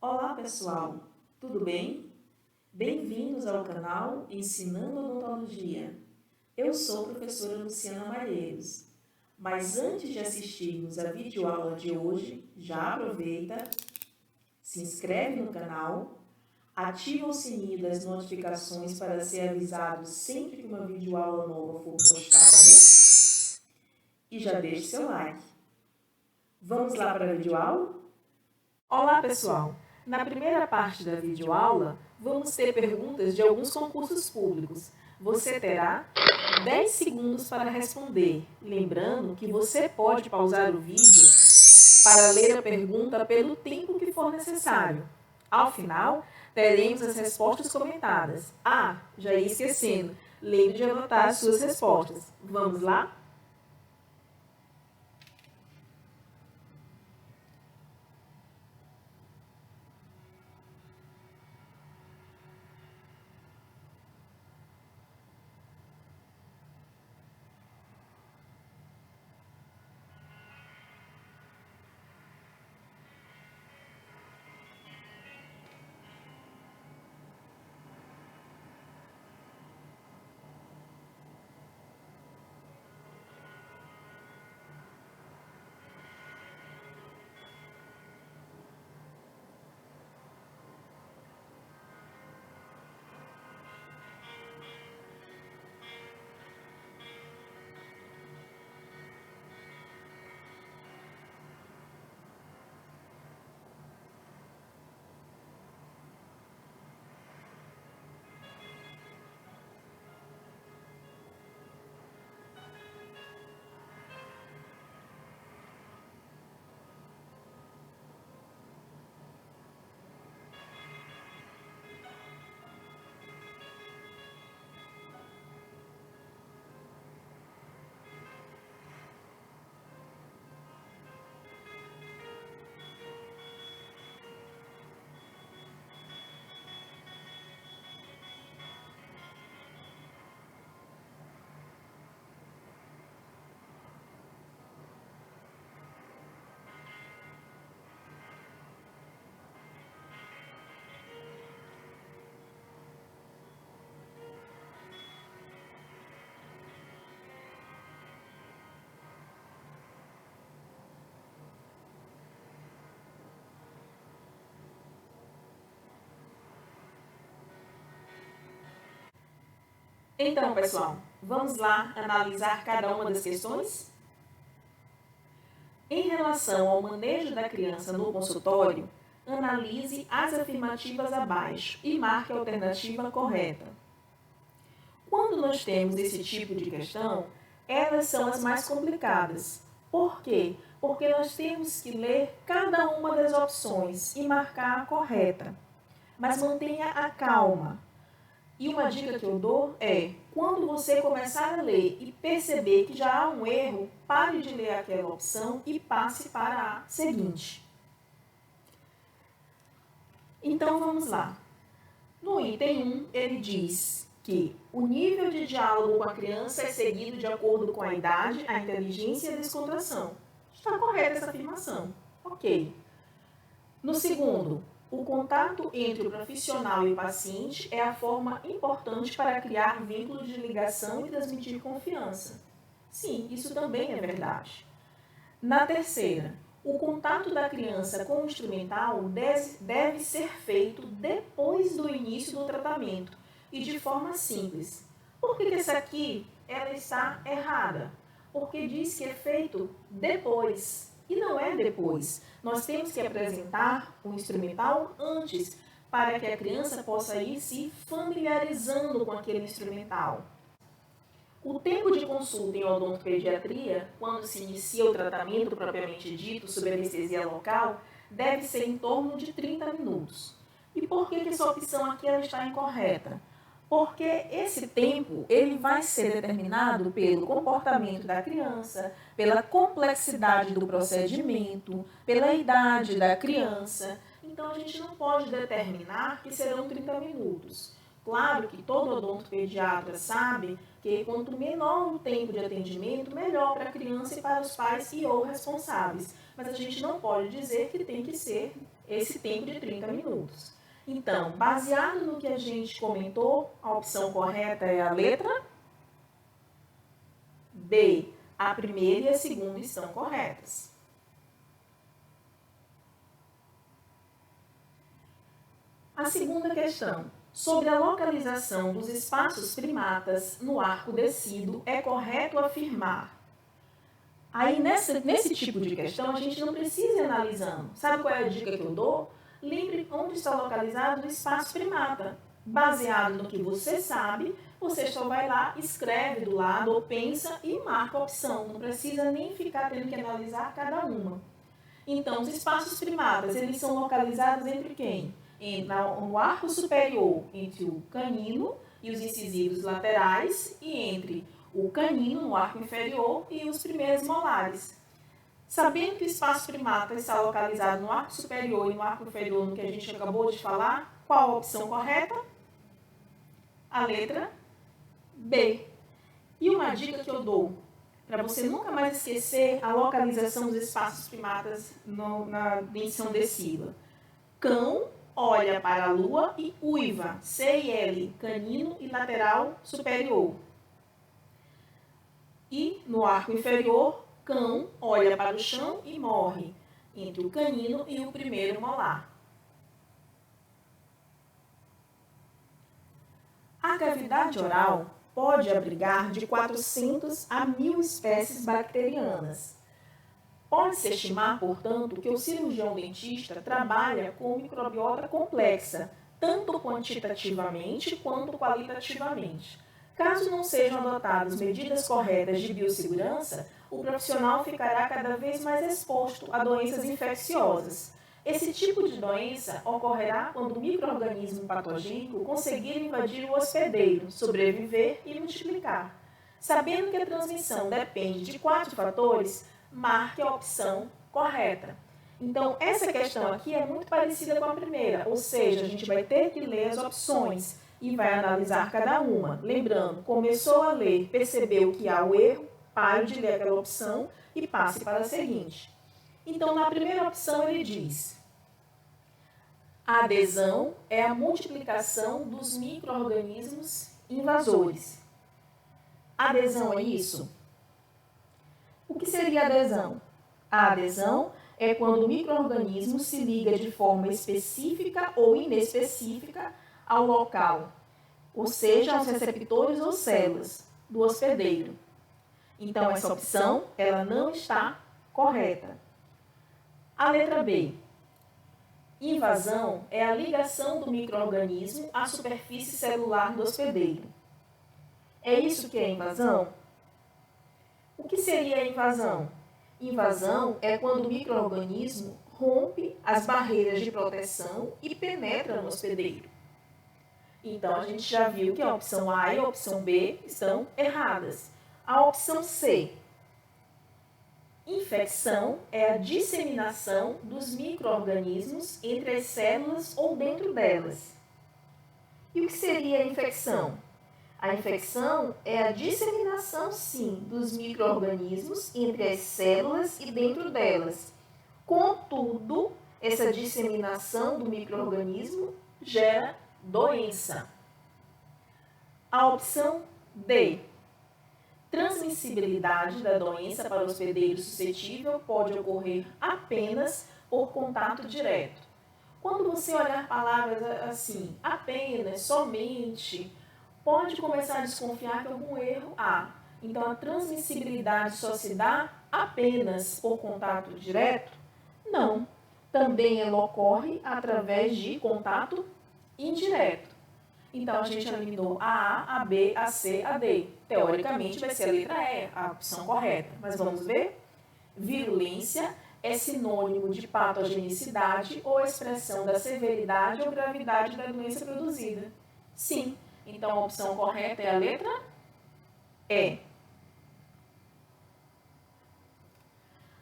Olá pessoal, tudo bem? Bem-vindos ao canal Ensinando Odontologia. Eu sou a professora Luciana Malheiros, mas antes de assistirmos a videoaula de hoje, já aproveita, se inscreve no canal, ativa o sininho das notificações para ser avisado sempre que uma videoaula nova for postada e já deixe seu like. Vamos lá para a videoaula? Olá pessoal! Na primeira parte da videoaula, vamos ter perguntas de alguns concursos públicos. Você terá 10 segundos para responder, lembrando que você pode pausar o vídeo para ler a pergunta pelo tempo que for necessário. Ao final, teremos as respostas comentadas. Já ia esquecendo, lembre de anotar as suas respostas. Vamos lá? Então, pessoal, vamos lá analisar cada uma das questões? Em relação ao manejo da criança no consultório, analise as afirmativas abaixo e marque a alternativa correta. Quando nós temos esse tipo de questão, elas são as mais complicadas. Por quê? Porque nós temos que ler cada uma das opções e marcar a correta. Mas mantenha a calma. E uma dica que eu dou é, quando você começar a ler e perceber que já há um erro, pare de ler aquela opção e passe para a seguinte. Então vamos lá. No item 1, ele diz que o nível de diálogo com a criança é seguido de acordo com a idade, a inteligência e a descontração. Está correta essa afirmação. Ok. No segundo, o contato entre o profissional e o paciente é a forma importante para criar vínculos de ligação e transmitir confiança. Sim, isso também é verdade. Na terceira, o contato da criança com o instrumental deve ser feito depois do início do tratamento e de forma simples. Por que essa aqui ela está errada? Porque diz que é feito depois. E não é depois. Nós temos que apresentar o instrumental antes, para que a criança possa ir se familiarizando com aquele instrumental. O tempo de consulta em odontopediatria, quando se inicia o tratamento propriamente dito, sob anestesia local, deve ser em torno de 30 minutos. E por que essa opção aqui ela está incorreta? Porque esse tempo ele vai ser determinado pelo comportamento da criança, pela complexidade do procedimento, pela idade da criança. Então, a gente não pode determinar que serão 30 minutos. Claro que todo odontopediatra sabe que quanto menor o tempo de atendimento, melhor para a criança e para os pais e ou responsáveis. Mas a gente não pode dizer que tem que ser esse tempo de 30 minutos. Então, baseado no que a gente comentou, a opção correta é a letra B. A primeira e a segunda estão corretas. A segunda questão. Sobre a localização dos espaços primatas no arco descido, é correto afirmar. Aí, nesse tipo de questão, a gente não precisa ir analisando. Sabe qual é a dica que eu dou? Lembre onde está localizado o espaço primata. Baseado no que você sabe, você só vai lá, escreve do lado, ou pensa e marca a opção. Não precisa nem ficar tendo que analisar cada uma. Então, os espaços primatas, eles são localizados entre quem? No arco superior, entre o canino e os incisivos laterais, e entre o canino, no arco inferior, e os primeiros molares. Sabendo que o espaço primata está localizado no arco superior e no arco inferior, no que a gente acabou de falar, qual a opção correta? A letra B. E uma dica que eu dou, para você nunca mais esquecer a localização dos espaços primatas na menção decila. Cão olha para a lua e uiva, C e L, canino e lateral superior. E no arco inferior, cão olha para o chão e morre, entre o canino e o primeiro molar. A cavidade oral pode abrigar de 400 a 1.000 espécies bacterianas. Pode-se estimar, portanto, que o cirurgião dentista trabalha com microbiota complexa, tanto quantitativamente quanto qualitativamente. Caso não sejam adotadas medidas corretas de biossegurança, o profissional ficará cada vez mais exposto a doenças infecciosas. Esse tipo de doença ocorrerá quando o micro-organismo patogênico conseguir invadir o hospedeiro, sobreviver e multiplicar. Sabendo que a transmissão depende de 4 fatores, marque a opção correta. Então, essa questão aqui é muito parecida com a primeira, ou seja, a gente vai ter que ler as opções e vai analisar cada uma. Lembrando, começou a ler, percebeu que há o erro, pare de ler aquela opção e passe para a seguinte. Então, na primeira opção, ele diz: a adesão é a multiplicação dos micro-organismos invasores. Adesão é isso? O que seria adesão? A adesão é quando o micro-organismo se liga de forma específica ou inespecífica ao local, ou seja, aos receptores ou células do hospedeiro. Então, essa opção, ela não está correta. A letra B. Invasão é a ligação do micro-organismo à superfície celular do hospedeiro. É isso que é invasão? O que seria a invasão? Invasão é quando o micro-organismo rompe as barreiras de proteção e penetra no hospedeiro. Então, a gente já viu que a opção A e a opção B estão erradas. A opção C. Infecção é a disseminação dos micro-organismos entre as células ou dentro delas. E o que seria a infecção? A infecção é a disseminação, sim, dos micro-organismos entre as células e dentro delas. Contudo, essa disseminação do micro-organismo gera doença. A opção D. Transmissibilidade da doença para o hospedeiro suscetível pode ocorrer apenas por contato direto. Quando você olhar palavras assim, apenas, somente, pode começar a desconfiar que algum erro há. Então, a transmissibilidade só se dá apenas por contato direto? Não. Também ela ocorre através de contato indireto. Então, a gente eliminou a A, a B, a C, a D. Teoricamente, vai ser a letra E, a opção correta. Mas vamos ver? Virulência é sinônimo de patogenicidade ou expressão da severidade ou gravidade da doença produzida. Sim. Então, a opção correta é a letra E.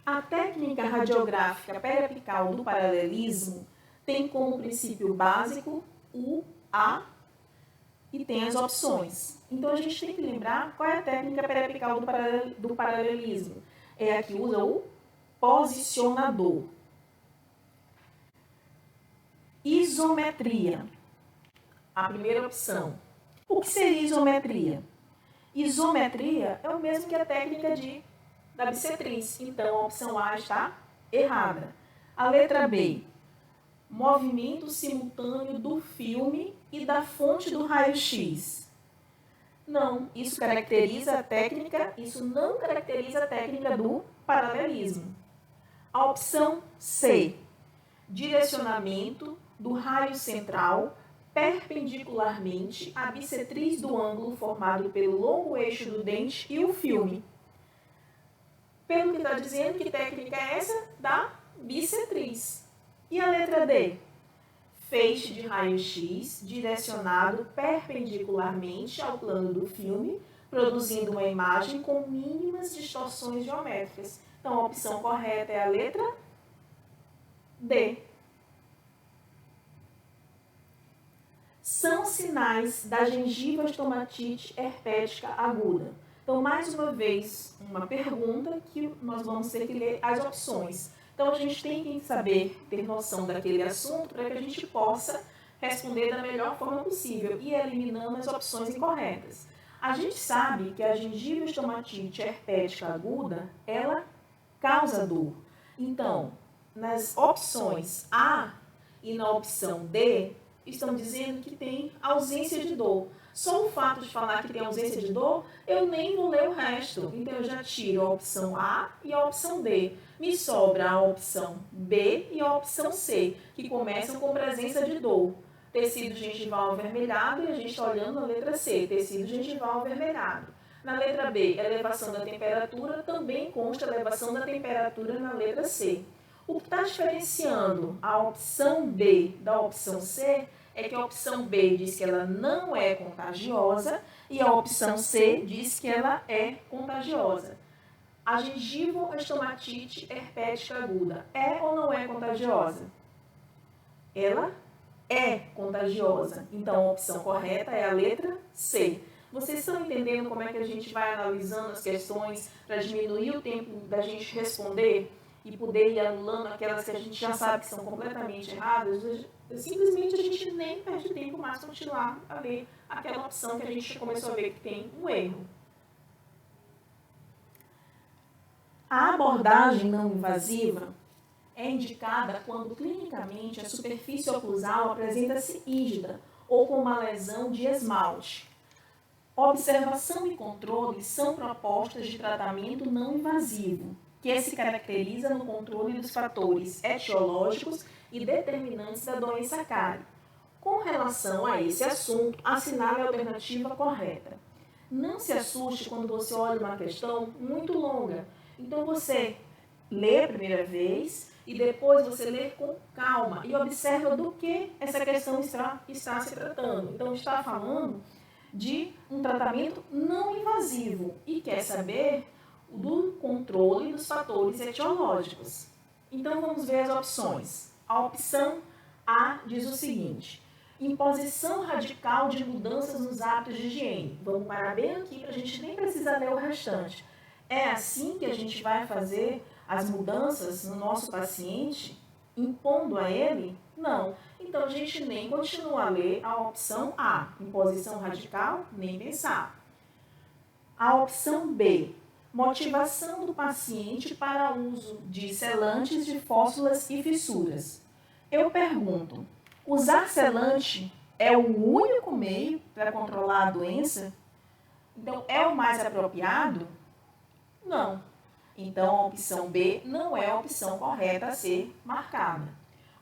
A técnica radiográfica periapical do paralelismo tem como princípio básico o A e tem as opções. Então, a gente tem que lembrar qual é a técnica periapical do paralelismo. É a que usa o posicionador. Isometria. A primeira opção. O que seria isometria? Isometria é o mesmo que a técnica da bissetriz. Então, a opção A está errada. A letra B. Movimento simultâneo do filme e da fonte do raio-x. Não, isso não caracteriza a técnica do paralelismo. A opção C. Direcionamento do raio central perpendicularmente à bissetriz do ângulo formado pelo longo eixo do dente e o filme. Pelo que está dizendo, que técnica é essa? Da bissetriz. E a letra D? Feixe de raio-x direcionado perpendicularmente ao plano do filme, produzindo uma imagem com mínimas distorções geométricas. Então, a opção correta é a letra D. São sinais da gengiva estomatite herpética aguda. Então, mais uma vez, uma pergunta que nós vamos ter que ler as opções. Então, a gente tem que saber, ter noção daquele assunto para que a gente possa responder da melhor forma possível e eliminando as opções incorretas. A gente sabe que a gengiva estomatite herpética aguda, ela causa dor. Então, nas opções A e na opção D, estão dizendo que tem ausência de dor. Só o fato de falar que tem ausência de dor, eu nem vou ler o resto. Então, eu já tiro a opção A e a opção D. Me sobra a opção B e a opção C, que começam com presença de dor. Tecido gengival avermelhado, e a gente está olhando na letra C, tecido gengival avermelhado. Na letra B, elevação da temperatura, também consta elevação da temperatura na letra C. O que está diferenciando a opção B da opção C é que a opção B diz que ela não é contagiosa e a opção C diz que ela é contagiosa. A gengivoestomatite herpética aguda é ou não é contagiosa? Ela é contagiosa. Então, a opção correta é a letra C. Vocês estão entendendo como é que a gente vai analisando as questões para diminuir o tempo da gente responder e poder ir anulando aquelas que a gente já sabe que são completamente erradas? Simplesmente a gente nem perde tempo mais para continuar a ler aquela opção que a gente começou a ver que tem um erro. A abordagem não invasiva é indicada quando clinicamente a superfície oclusal apresenta-se rígida ou com uma lesão de esmalte. Observação e controle são propostas de tratamento não invasivo, que se caracteriza no controle dos fatores etiológicos e determinantes da doença cárie. Com relação a esse assunto, assinale a alternativa correta. Não se assuste quando você olha uma questão muito longa. Então, você lê a primeira vez e depois você lê com calma e observa do que essa questão está se tratando. Então, está falando de um tratamento não invasivo e quer saber do controle dos fatores etiológicos. Então, vamos ver as opções. A opção A diz o seguinte: imposição radical de mudanças nos hábitos de higiene. Vamos parar bem aqui para a gente nem precisar ler o restante. É assim que a gente vai fazer as mudanças no nosso paciente, impondo a ele? Não. Então, a gente nem continua a ler a opção A, imposição radical, nem pensar. A opção B, motivação do paciente para uso de selantes de fóssulas e fissuras. Eu pergunto, usar selante é o único meio para controlar a doença? Então, é o mais apropriado? Não. Então, a opção B não é a opção correta a ser marcada.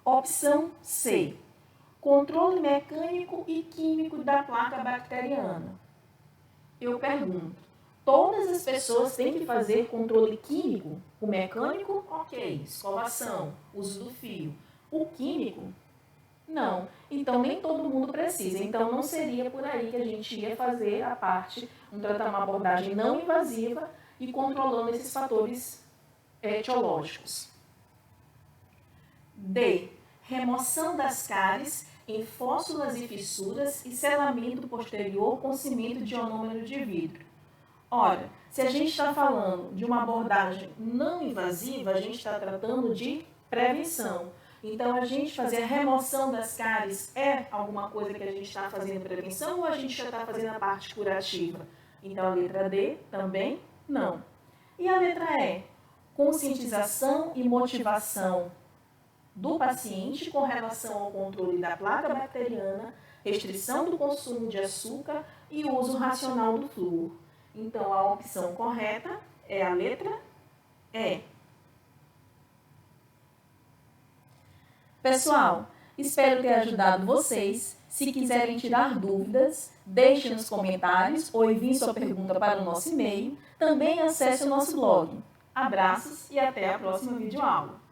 Opção C, controle mecânico e químico da placa bacteriana. Eu pergunto, todas as pessoas têm que fazer controle químico? O mecânico, ok, escovação, uso do fio. O químico, não. Então, nem todo mundo precisa. Então, não seria por aí que a gente ia fazer a parte, uma abordagem não invasiva e controlando esses fatores etiológicos. D. Remoção das cáries em fóssulas e fissuras e selamento posterior com cimento de ionômero de vidro. Ora, se a gente está falando de uma abordagem não invasiva, a gente está tratando de prevenção. Então, a gente fazer a remoção das cáries é alguma coisa que a gente está fazendo prevenção ou a gente já está fazendo a parte curativa? Então, a letra D também não. E a letra E? Conscientização e motivação do paciente com relação ao controle da placa bacteriana, restrição do consumo de açúcar e uso racional do flúor. Então, a opção correta é a letra E. Pessoal, espero ter ajudado vocês. Se quiserem tirar dúvidas, deixe nos comentários ou envie sua pergunta para o nosso e-mail. Também acesse o nosso blog. Abraços e até a próxima videoaula.